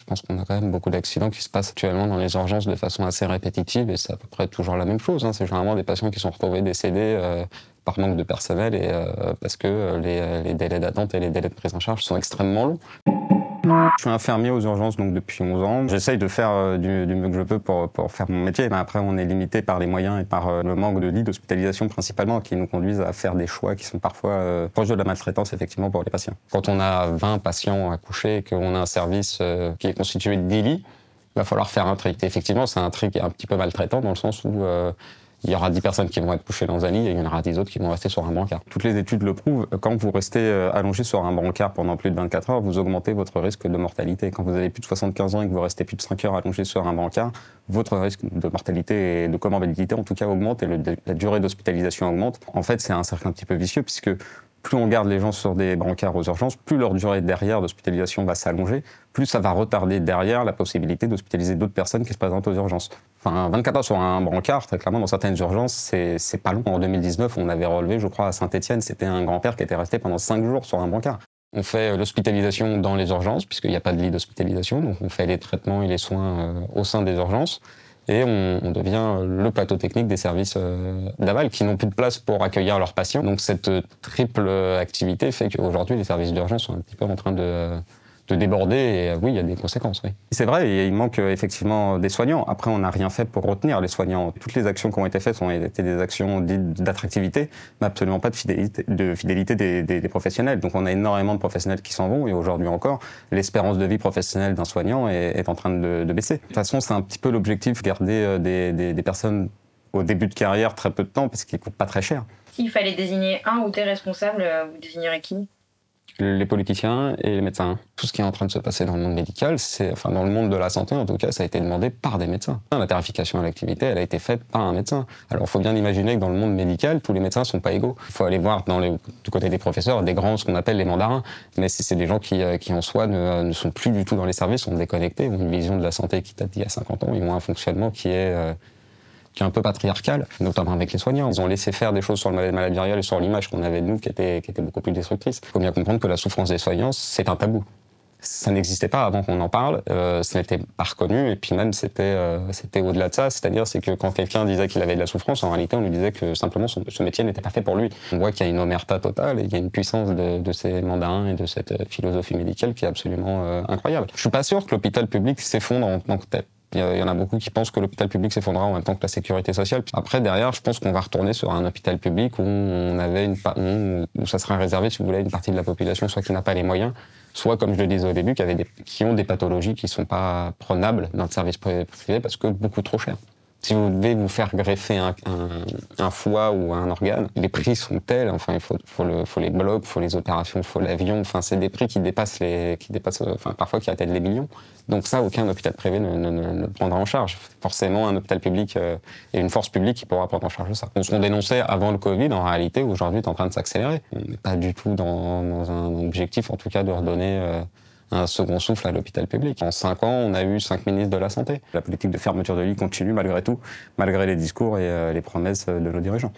Je pense qu'on a quand même beaucoup d'accidents qui se passent actuellement dans les urgences de façon assez répétitive et c'est à peu près toujours la même chose. C'est généralement des patients qui sont retrouvés décédés par manque de personnel et parce que les délais d'attente et les délais de prise en charge sont extrêmement longs. Je suis infirmier aux urgences donc depuis 11 ans. J'essaye de faire du mieux que je peux pour faire mon métier, mais après on est limité par les moyens et par le manque de lits d'hospitalisation principalement qui nous conduisent à faire des choix qui sont parfois proches de la maltraitance effectivement pour les patients. Quand on a 20 patients à coucher et qu'on a un service qui est constitué de 10 lits, il va falloir faire un tri. Effectivement, c'est un tri qui est un petit peu maltraitant dans le sens où il y aura 10 personnes qui vont être couchées dans un lit et il y en aura 10 autres qui vont rester sur un brancard. Toutes les études le prouvent, quand vous restez allongé sur un brancard pendant plus de 24 heures, vous augmentez votre risque de mortalité. Quand vous avez plus de 75 ans et que vous restez plus de 5 heures allongé sur un brancard, votre risque de mortalité et de comorbidité en tout cas augmente et la durée d'hospitalisation augmente. En fait, c'est un cercle un petit peu vicieux puisque plus on garde les gens sur des brancards aux urgences, plus leur durée derrière d'hospitalisation va s'allonger, plus ça va retarder derrière la possibilité d'hospitaliser d'autres personnes qui se présentent aux urgences. Enfin, 24 heures sur un brancard, très clairement, dans certaines urgences, c'est pas long. En 2019, on avait relevé, je crois, à Saint-Étienne, c'était un grand-père qui était resté pendant 5 jours sur un brancard. On fait l'hospitalisation dans les urgences, puisqu'il n'y a pas de lit d'hospitalisation, donc on fait les traitements et les soins au sein des urgences. Et on devient le plateau technique des services d'aval qui n'ont plus de place pour accueillir leurs patients. Donc cette triple activité fait qu'aujourd'hui, les services d'urgence sont un petit peu en train de déborder et oui, il y a des conséquences. Oui. C'est vrai, il manque effectivement des soignants. Après, on n'a rien fait pour retenir les soignants. Toutes les actions qui ont été faites ont été des actions dites d'attractivité, mais absolument pas de fidélité des professionnels. Donc on a énormément de professionnels qui s'en vont et aujourd'hui encore, l'espérance de vie professionnelle d'un soignant est en train de baisser. De toute façon, c'est un petit peu l'objectif, garder des personnes au début de carrière très peu de temps parce qu'ils ne coûtent pas très cher. S'il fallait désigner un ou des responsables, vous désignerez qui ? Les politiciens et les médecins. Tout ce qui est en train de se passer dans le monde médical, dans le monde de la santé en tout cas, ça a été demandé par des médecins. La tarification à l'activité, elle a été faite par un médecin. Alors il faut bien imaginer que dans le monde médical, tous les médecins ne sont pas égaux. Il faut aller voir du côté des professeurs, des grands, ce qu'on appelle les mandarins. Mais c'est des gens qui en soi ne sont plus du tout dans les services, sont déconnectés, ont une vision de la santé qui date d'il y a 50 ans, ils ont un fonctionnement qui est un peu patriarcal, notamment avec les soignants. Ils ont laissé faire des choses sur le maladie virale et sur l'image qu'on avait de nous qui étaient beaucoup plus destructrices. Il faut bien comprendre que la souffrance des soignants, c'est un tabou. Ça n'existait pas avant qu'on en parle, ça n'était pas reconnu, et puis même c'était au-delà de ça, c'est-à-dire que quand quelqu'un disait qu'il avait de la souffrance, en réalité on lui disait que simplement ce métier n'était pas fait pour lui. On voit qu'il y a une omerta totale et il y a une puissance de ces mandarins et de cette philosophie médicale qui est absolument incroyable. Je suis pas sûr que l'hôpital public s'effondre en tant que tel. Il y en a beaucoup qui pensent que l'hôpital public s'effondrera en même temps que la sécurité sociale. Après, derrière, je pense qu'on va retourner sur un hôpital public où où ça sera réservé, si vous voulez, à une partie de la population, soit qui n'a pas les moyens, soit, comme je le disais au début, qui ont des pathologies qui ne sont pas prenables dans le service privé parce que beaucoup trop cher. Si vous devez vous faire greffer un foie ou un organe, les prix sont tels, enfin, il faut les blocs, il faut les opérations, il faut l'avion, enfin, c'est des prix qui dépassent parfois qui atteignent les millions. Donc ça, aucun hôpital privé ne le prendra en charge. Forcément, un hôpital public et une force publique qui pourra prendre en charge ça. Donc, ce qu'on dénonçait avant le Covid, en réalité, aujourd'hui, est en train de s'accélérer. On n'est pas du tout dans un objectif, en tout cas, de redonner un second souffle à l'hôpital public. En 5 ans, on a eu 5 ministres de la Santé. La politique de fermeture de lits continue malgré tout, malgré les discours et les promesses de nos dirigeants.